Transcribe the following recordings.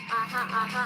Aha, aha.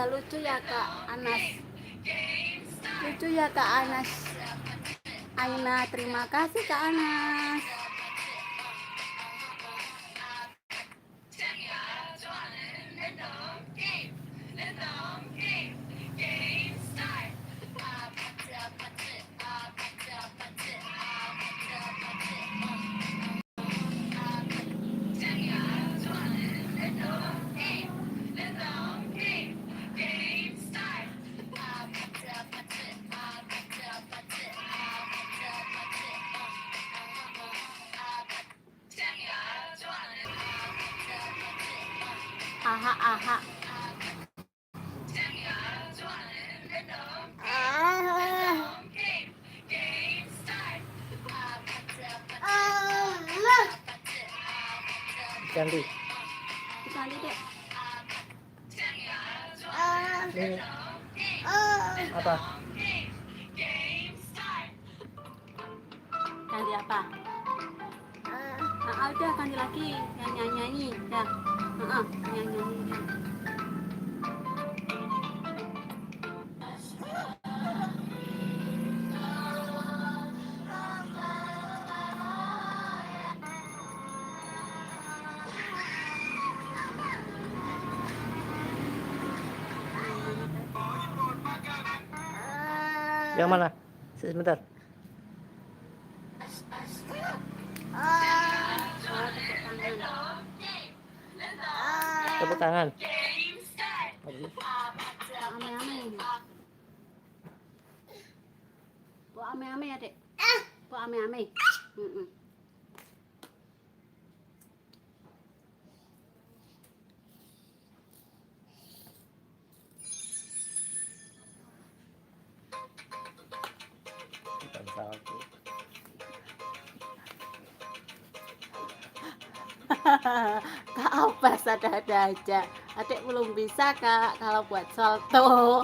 Lucu ya Kak Anas. Lucu ya Kak Anas. Aina, terima kasih Kak Anas. Aha, aha. Ganti. Ganti deh. Ini apa? Ganti apa? Udah ganti lagi yang nyanyi dah. Yang nyanyi dah. Yang mana? Sebentar. Tepuk tangan. Ame-ame. Buat ame-ame ya, Dek. Buat ame-ame. Bukan salju. Kak Abbas ada-ada aja. Adik belum bisa Kak kalau buat salto.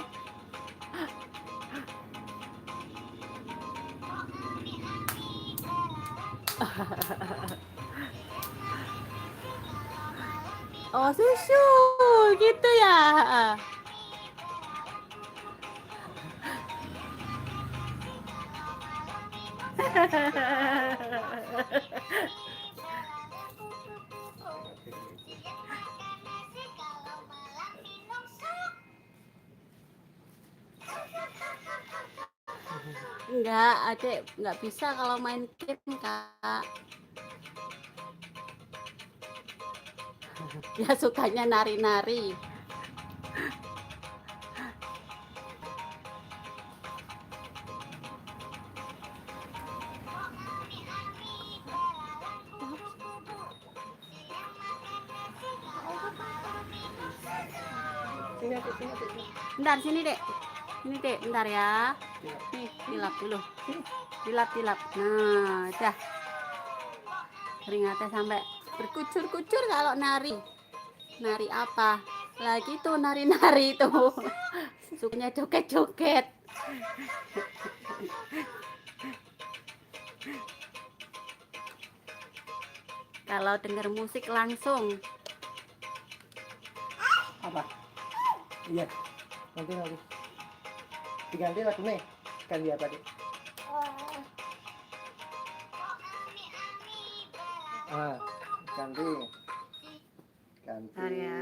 Oh susu gitu ya. Enggak, adik nggak bisa kalau main game Kak. Dia sukanya nari-nari. Bentar sini Dek. Ini Dek, bentar ya. Nih, dilap dulu. Dilap. Nah, dah. Keringatnya sampai berkucur-kucur kalau nari. Nari apa? Lagi tuh nari-nari tuh. Sukanya joget-joget. Kalau dengar musik langsung. Apa? Iya. Nanti. Diganti lagu nih. Ganti apa Dik? Ganti. Bentar ya.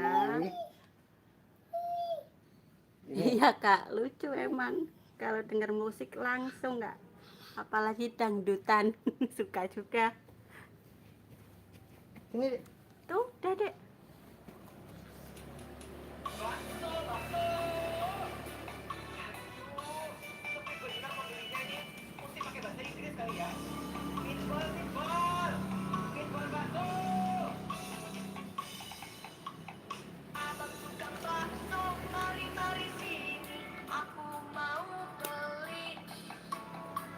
Iya Kak, lucu emang kalau dengar musik langsung nggak, apalagi dangdutan. Suka juga. Sini, Dek. Tuh, udah dek.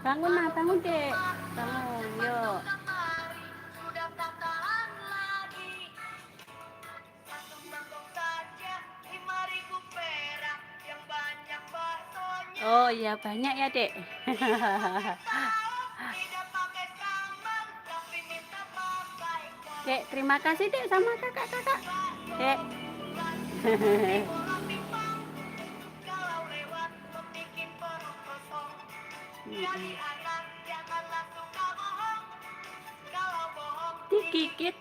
Bangun nah, bangun dek. Bangun, yuk. Oh iya banyak ya dek. Dek, terima kasih dek sama kakak-kakak. Dek. Digigit.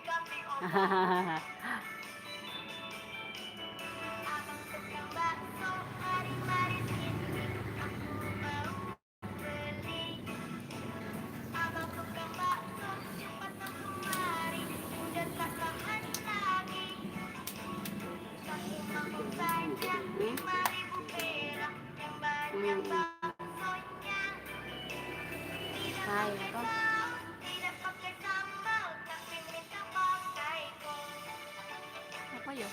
Apa ya?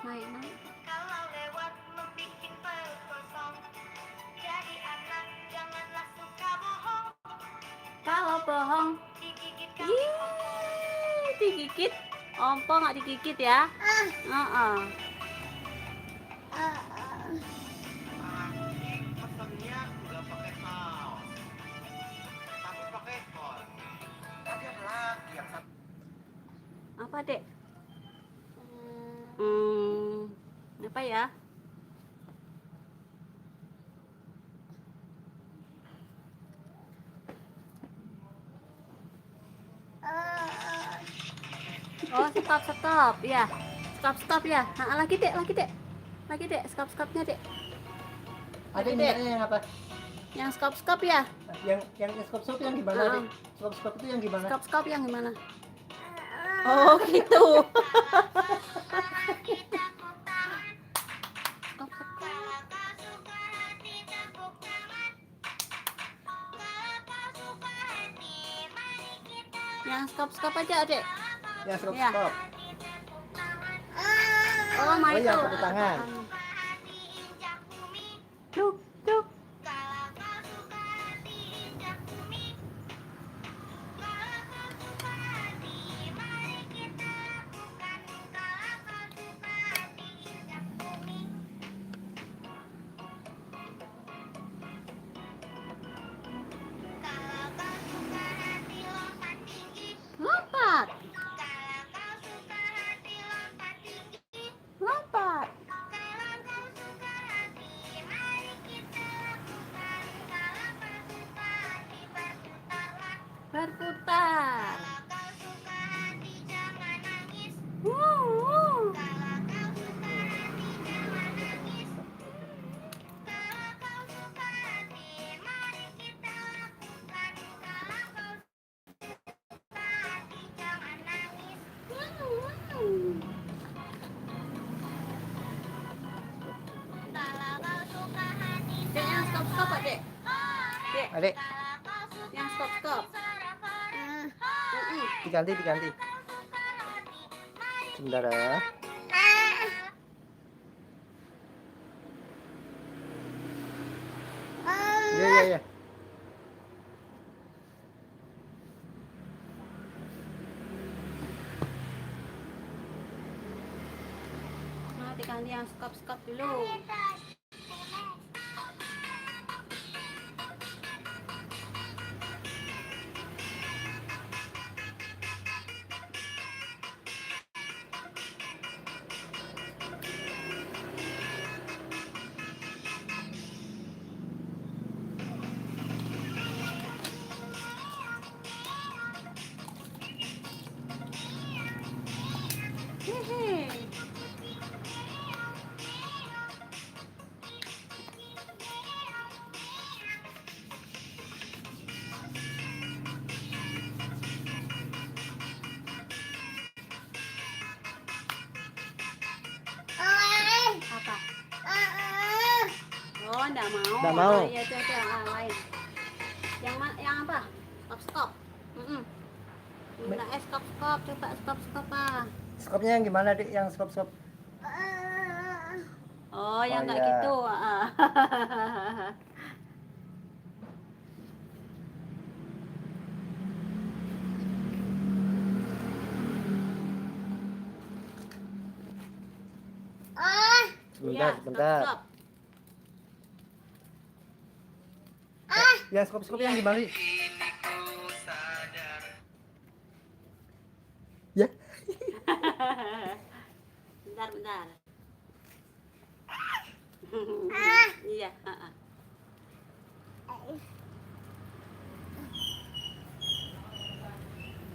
Naik, naik. Kalau bohong, digigit. Ompo nggak digigit ya? Pesennya nggak pakai kaos, tapi pakai kol. Tadi ada lagi yang satu. Apa dek? Apa ya? Oh, stop ya. Stop ya. Nah, lagi dek. Lagi dek, stopnya dek. Ada Dek. mintanya yang apa? Yang stop ya. Yang stop yang gimana? Ah. Dek? Stop itu yang gimana? Stop yang gimana? Oh, gitu. Yang stop aja, Dek. Yang stop. Ya. Oh, Oh, itu. yang tepuk tangan. Duk. Lompat. Berputar. Dek, yang stop Pak, Dek. Dek, Adek, yang stop. diganti. Sebentar ya. Iya. Nah, diganti yang stop dulu. Hehe. enggak mau. Nggak mau. Iya, itu lain. Yang apa? Skop. Minta skop. Coba skop ah. Skopnya yang gimana, Dik? Yang skop. Oh, yang Oh, kayak iya. gitu. Sebentar, Iya, sebentar. skop. Yang skop yang gimana, Dik? Ya. Bentar. Iya,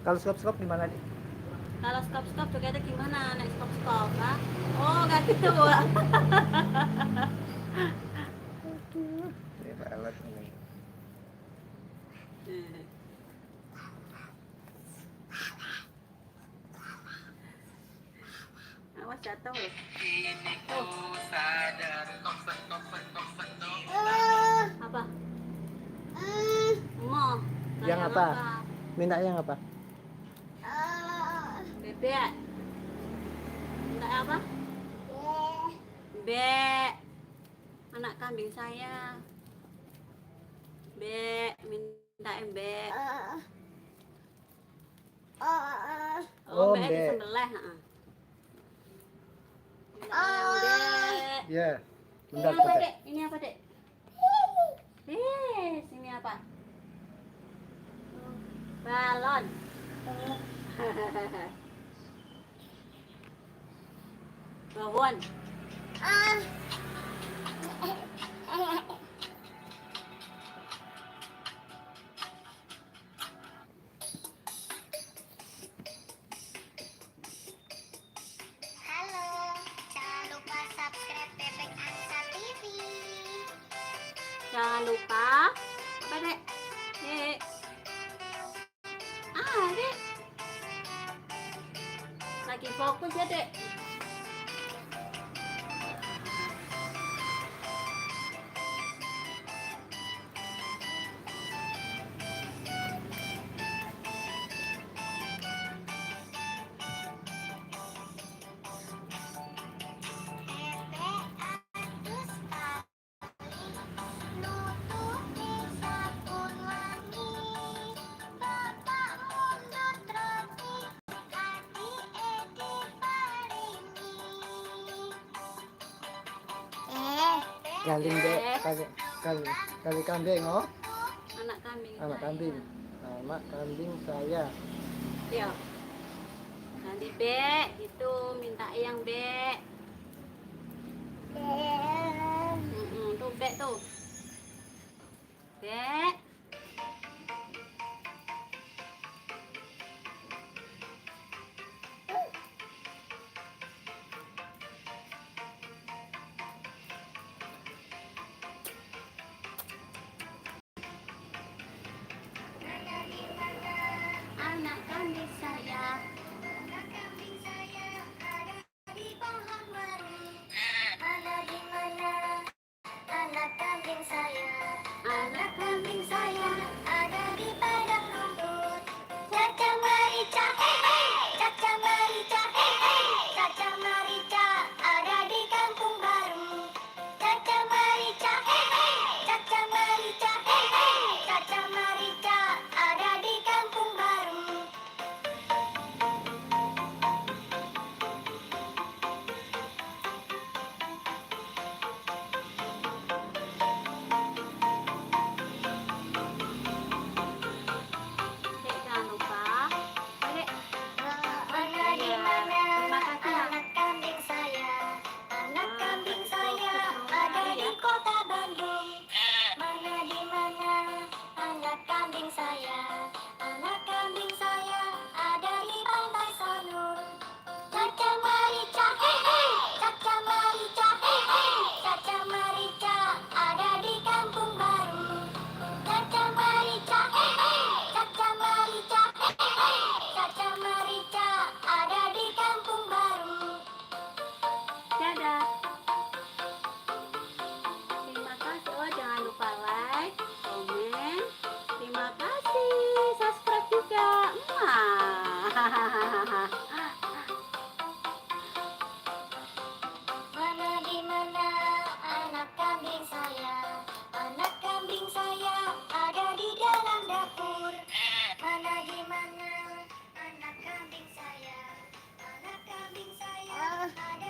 Kalau skop gimana, Dik? Kalau skop juga itu gimana? Nek skop, ah? Oh, kayak gitu. Ini alat ini. Awas jatuh loh. Apa? Mau. Yang apa? Minta yang apa? Bebek. Minta apa? Bek. Anak kambing saya. Bek, minta bek. Oh, bek bek. disembelih, heeh. Bek. Ya. Ini Bentar, apa, bentar. Dek? Ini apa, Dek? Ini apa? Balon. Bawon. Halo, jangan lupa subscribe Bebek Angsa TV. Jangan lupa apa, Dek? Dek. Dek. Lagi fokus ya, Dek. Kambing, Dek. Kali kambing, oh. Anak kambing. Anak saya. kambing. Anak kambing saya. Iya. Nanti bek, itu minta yang bek. Tuh bek tuh. Bek. Anak kambing saya. Anak kambing saya ada di pohon madu. Ada di mana? Anak kambing saya. Anak kambing saya.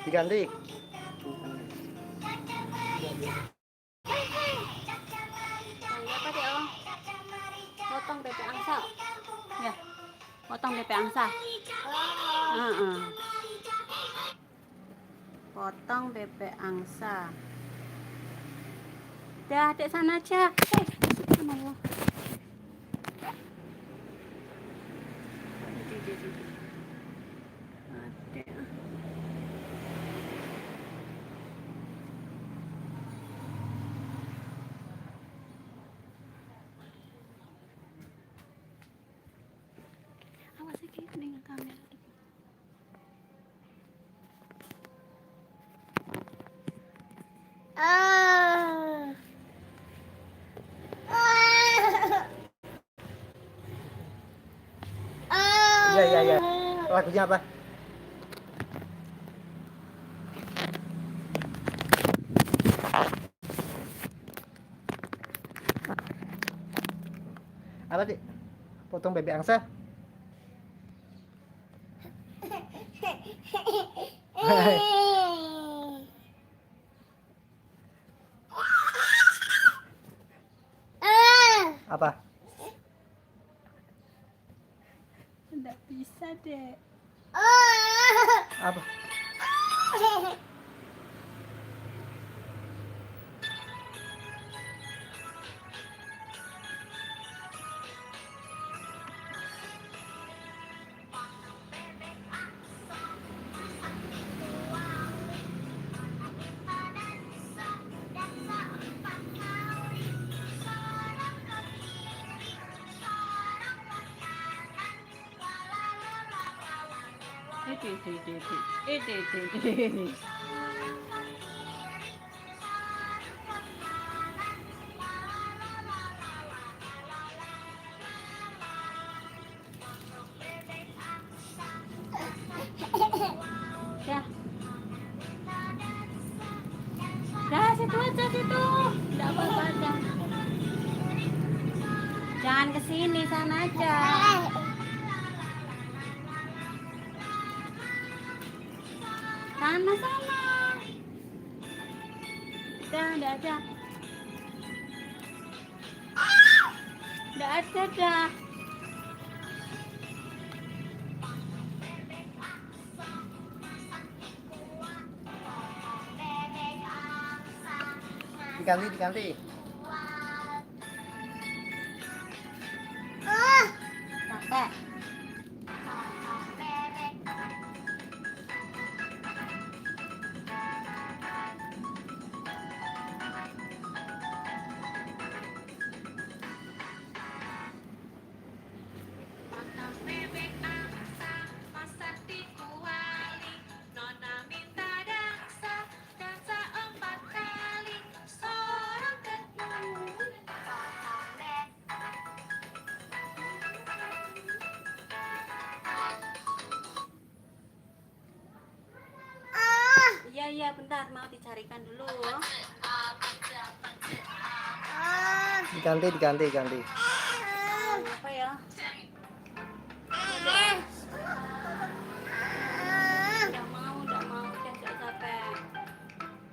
Diganti. Yang apa deh om? Potong bebek angsa. Ya, potong bebek angsa. Potong bebek angsa. Dah, dek sana aja. Subhanallah. Adek. Awas iki ning kamera. Iya. Lagunya apa? Apa sih? Potong bebek angsa? Apa? Enggak bisa, Dek. Apa? Dah. Dah, situ aja situ. Enggak apa-apa dah. Jangan ke sini, sana aja. Sana. Dah, enggak ada. Enggak ada dah. Diganti. Capek. Iya, bentar mau dicarikan dulu. Diganti. Apa ya? Enggak mau, udah capek.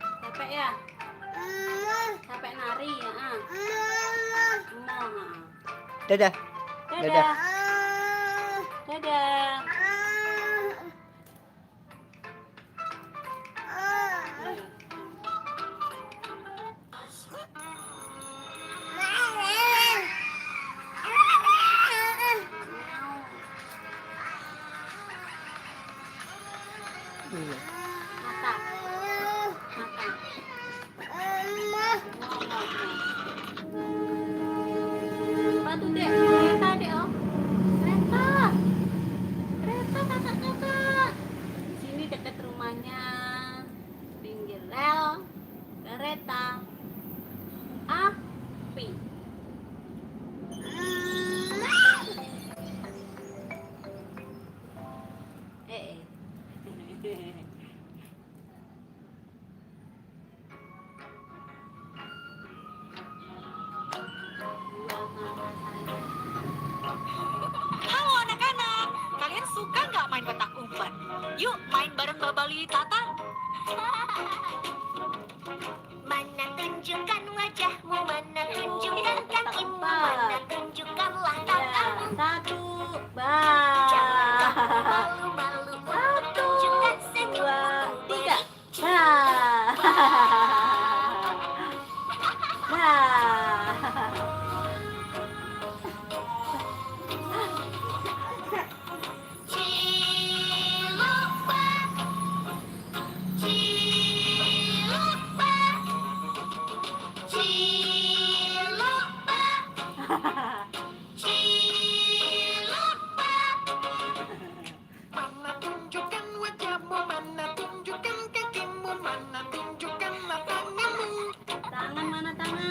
Capek ya? Capek nari ya? Mau. Dadah. Dadah. Mata. Apa tuh, Dek? Kereta, Dek, oh. Kereta kakak. Sini dekat rumahnya. Pinggir rel. Kereta api. Halo anak-anak, kalian suka nggak main petak umpet? Yuk main bareng Mbak Bali Tata. Mana tunjukkan wajahmu, mana tunjukkan kakimu, mana tunjukkanlah tanganmu. Satu, Jangan kamu bah. malu-malu untuk tunjukkan senyummu. Tiga. Nah. Nah. Cilupa, cilupa, cilupa, cilupa. Mana tunjukkan wajahmu, mana tunjukkan kakimu, mana tunjukkan tanganmu. Tangan mana tangan?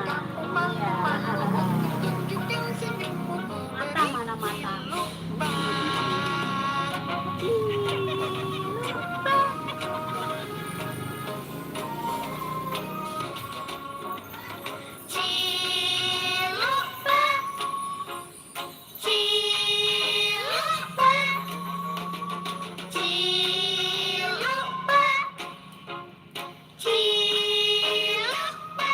Kamu malu-malu untuk tunjukkan senyummu. Mata mana mata? Cilupa, cilupa, cilupa, cilupa.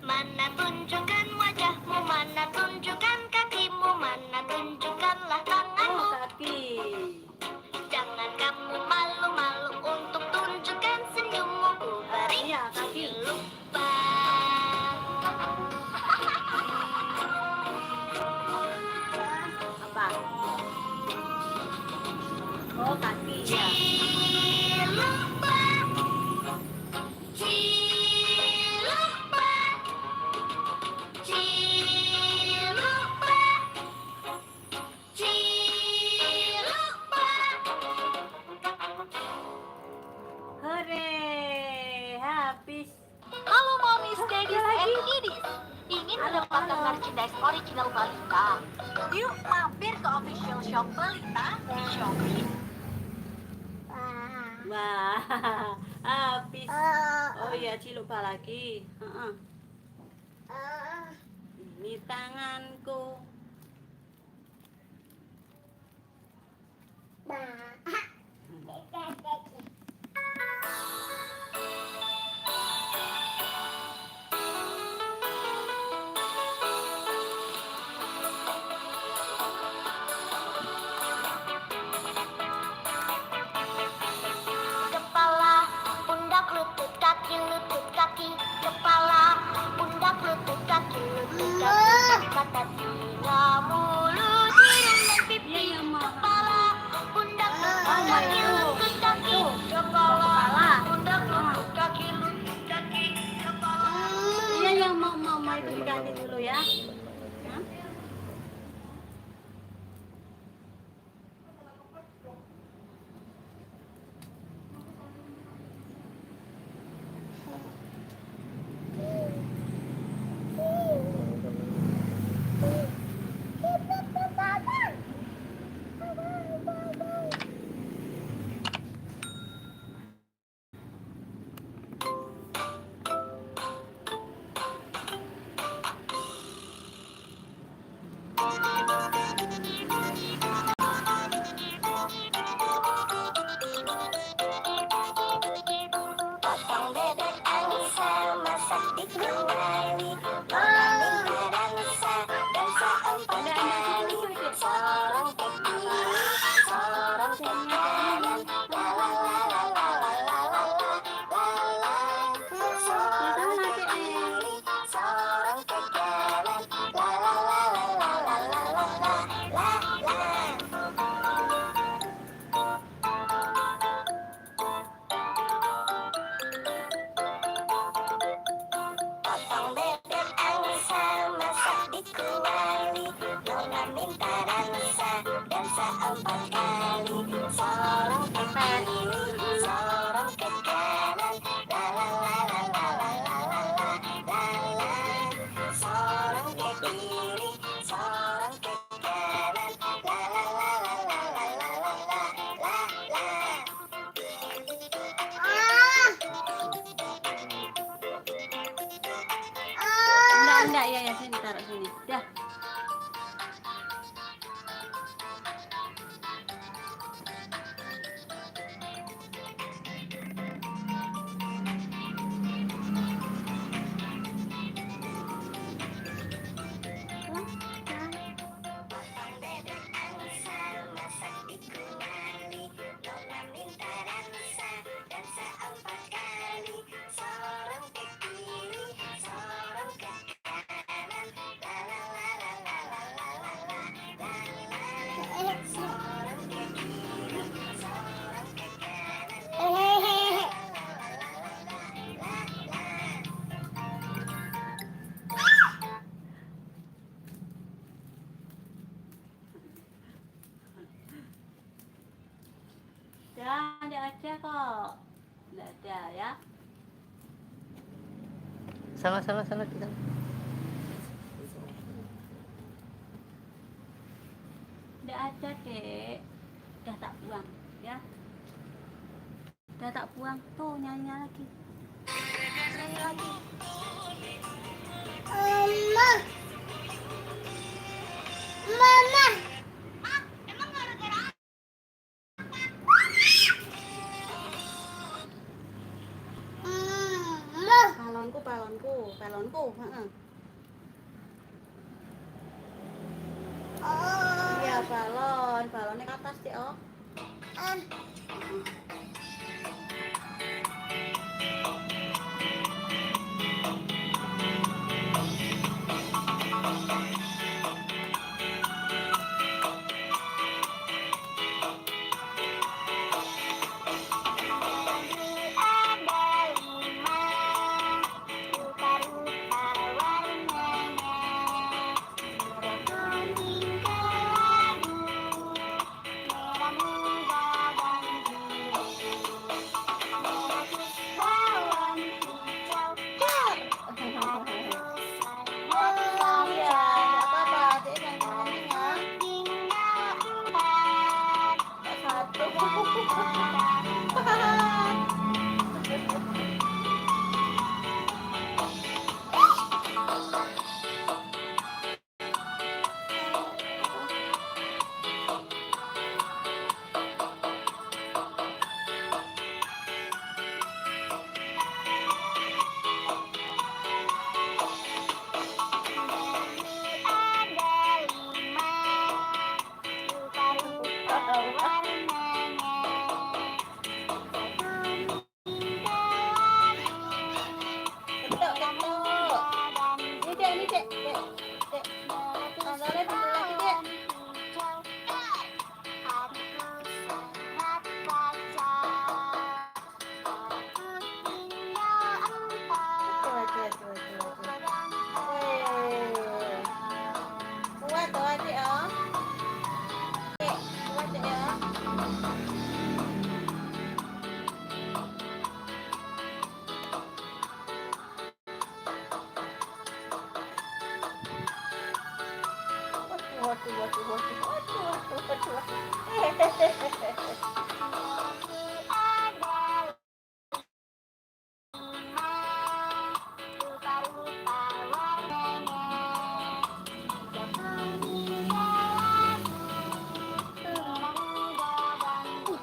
Mana tunjukkan wajahmu, mana tunjukkan kakimu, mana tunjukkanlah tanganmu. Oh, kaki. Jangan kamu malu-malu untuk tunjukkan senyummu. Ku beri Iya, kaki. cilupa. Apa? Oh, kaki ya. Cilupa, cilupa, cilupa, cilupa. Hore, habis. Halo momis, daddies, and kiddies. Ingin mendapatkan merchandise original Balita? Yuk mampir ke official shop Balita di Shopee. Wah, habis. Oh iya, lupa lagi. Heeh. Ini tanganku. Kepala, pundak, lutut, kaki, kepala, pundak, lutut, kaki, mata, telinga, mulut, hidung, dan pipi. Iya, yang mau. Kepala, pundak, lutut, Oh, kaki, itu. lutut, kaki, kepala, pundak, lutut, kaki, kepala. Iya, yang mau itu diganti dulu ya. Hah? Potong bebek Anissa, masak di kemari, mengambil dansa, dansa 4 kali, sorong ke kiri, sorong ke kanan, la la la la la la la la la la, sorong ke kiri, sorong ke kanan, la la la la la la la la la la. Potong bebek Anissa, masak di kuali, nona minta dansa, dansa 4 kali, sorong ke kiri, sorong ke kanan, la la la la la la la la la la, sorong ke kiri, sorong ke kanan, la la la la la la la la la la. Enggak, ya, sini taruh sini. Dah. enggak ada kok. Enggak ada ya. Sana kita. Enggak ada, Dek. Udah tak buang, ya. Udah tak buang. Tuh, nyanyi lagi. Nyanyi lagi. Mama. Mama. Emang gara-gara Balonku, heeh. Oh. Iya, balonnya ke atas, Dek, oh. Ada 5 rupa-rupa warnanya, merah kuning kelabu, merah muda dan biru, merah kehijauan hijau cer. Iya, enggak apa-apa, Dek, nyanyi-nyanyinya. Tinggal 4 Satu. ada 5 rupa-rupa warnanya, kuning kelabu, Bentuk, merah bentuk. muda dan Ini, Dek, ini, Dek. Dek. Tangannya bentuk lagi, Dek. hijau cer. Hatiku sangat kacau, aku tinggal 4 Tuh aja, tuh aja, tuh aja. Weh. Kuat tuh, Adik, oh. Dek, kuat, Dek, ya. Waduh, waduh, waduh, waduh, waduh, waduh, waduh, waduh. Hehehe.